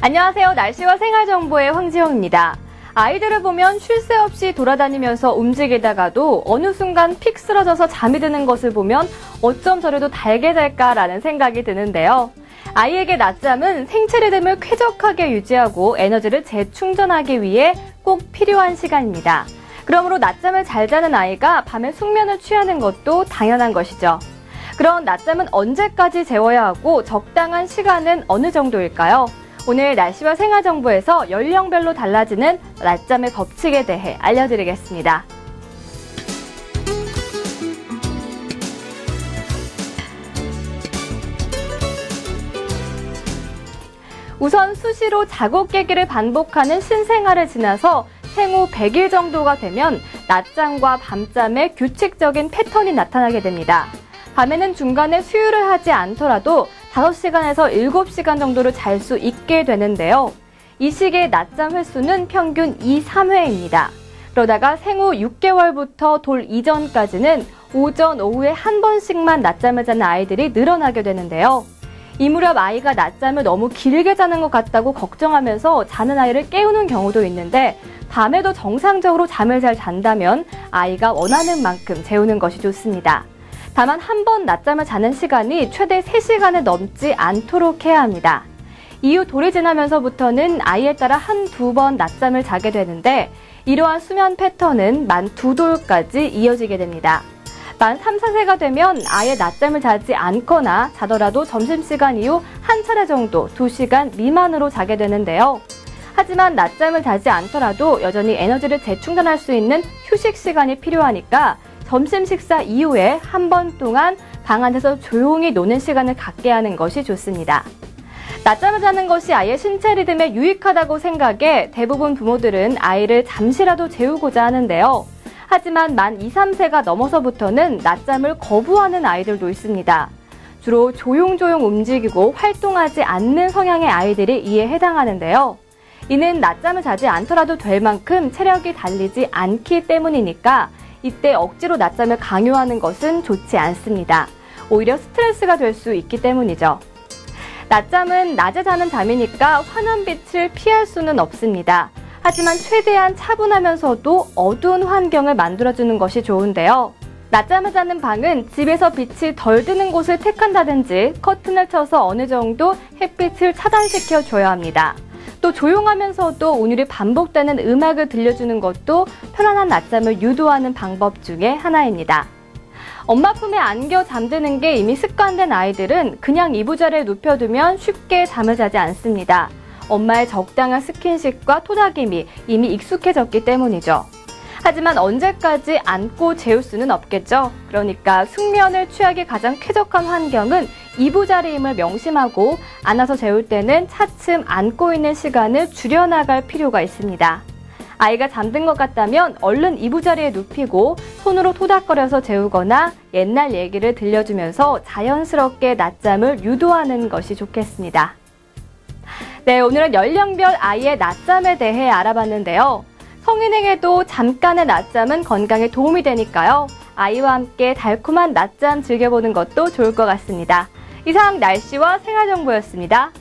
안녕하세요. 날씨와 생활정보의 황지영입니다. 아이들을 보면 쉴 새 없이 돌아다니면서 움직이다가도 어느 순간 픽 쓰러져서 잠이 드는 것을 보면 어쩜 저래도 달게 잘까라는 생각이 드는데요. 아이에게 낮잠은 생체 리듬을 쾌적하게 유지하고 에너지를 재충전하기 위해 꼭 필요한 시간입니다. 그러므로 낮잠을 잘 자는 아이가 밤에 숙면을 취하는 것도 당연한 것이죠. 그럼 낮잠은 언제까지 재워야 하고 적당한 시간은 어느 정도일까요? 오늘 날씨와 생활정보에서 연령별로 달라지는 낮잠의 법칙에 대해 알려드리겠습니다. 우선 수시로 자고 깨기를 반복하는 신생아를 지나서 생후 100일 정도가 되면 낮잠과 밤잠의 규칙적인 패턴이 나타나게 됩니다. 밤에는 중간에 수유를 하지 않더라도 5시간에서 7시간 정도를 잘 수 있게 되는데요. 이 시기의 낮잠 횟수는 평균 2, 3회입니다. 그러다가 생후 6개월부터 돌 이전까지는 오전, 오후에 한 번씩만 낮잠을 자는 아이들이 늘어나게 되는데요. 이 무렵 아이가 낮잠을 너무 길게 자는 것 같다고 걱정하면서 자는 아이를 깨우는 경우도 있는데 밤에도 정상적으로 잠을 잘 잔다면 아이가 원하는 만큼 재우는 것이 좋습니다. 다만 한 번 낮잠을 자는 시간이 최대 3시간을 넘지 않도록 해야 합니다. 이후 돌이 지나면서부터는 아이에 따라 한두 번 낮잠을 자게 되는데 이러한 수면 패턴은 만 2돌까지 이어지게 됩니다. 만 3, 4세가 되면 아예 낮잠을 자지 않거나 자더라도 점심시간 이후 한 차례 정도 2시간 미만으로 자게 되는데요. 하지만 낮잠을 자지 않더라도 여전히 에너지를 재충전할 수 있는 휴식 시간이 필요하니까 점심 식사 이후에 한 번 동안 방 안에서 조용히 노는 시간을 갖게 하는 것이 좋습니다. 낮잠을 자는 것이 아이의 신체 리듬에 유익하다고 생각해 대부분 부모들은 아이를 잠시라도 재우고자 하는데요. 하지만 만 2, 3세가 넘어서부터는 낮잠을 거부하는 아이들도 있습니다. 주로 조용조용 움직이고 활동하지 않는 성향의 아이들이 이에 해당하는데요. 이는 낮잠을 자지 않더라도 될 만큼 체력이 달리지 않기 때문이니까 이때 억지로 낮잠을 강요하는 것은 좋지 않습니다. 오히려 스트레스가 될 수 있기 때문이죠. 낮잠은 낮에 자는 잠이니까 환한 빛을 피할 수는 없습니다. 하지만 최대한 차분하면서도 어두운 환경을 만들어주는 것이 좋은데요. 낮잠을 자는 방은 집에서 빛이 덜 드는 곳을 택한다든지 커튼을 쳐서 어느 정도 햇빛을 차단시켜줘야 합니다. 또 조용하면서도 운율이 반복되는 음악을 들려주는 것도 편안한 낮잠을 유도하는 방법 중에 하나입니다. 엄마 품에 안겨 잠드는 게 이미 습관된 아이들은 그냥 이부자리에 눕혀두면 쉽게 잠을 자지 않습니다. 엄마의 적당한 스킨십과 토닥임이 이미 익숙해졌기 때문이죠. 하지만 언제까지 안고 재울 수는 없겠죠. 그러니까 숙면을 취하기 가장 쾌적한 환경은 이부자리임을 명심하고 안아서 재울 때는 차츰 안고 있는 시간을 줄여나갈 필요가 있습니다. 아이가 잠든 것 같다면 얼른 이부자리에 눕히고 손으로 토닥거려서 재우거나 옛날 얘기를 들려주면서 자연스럽게 낮잠을 유도하는 것이 좋겠습니다. 네, 오늘은 연령별 아이의 낮잠에 대해 알아봤는데요. 성인에게도 잠깐의 낮잠은 건강에 도움이 되니까요. 아이와 함께 달콤한 낮잠 즐겨보는 것도 좋을 것 같습니다. 이상 날씨와 생활정보였습니다.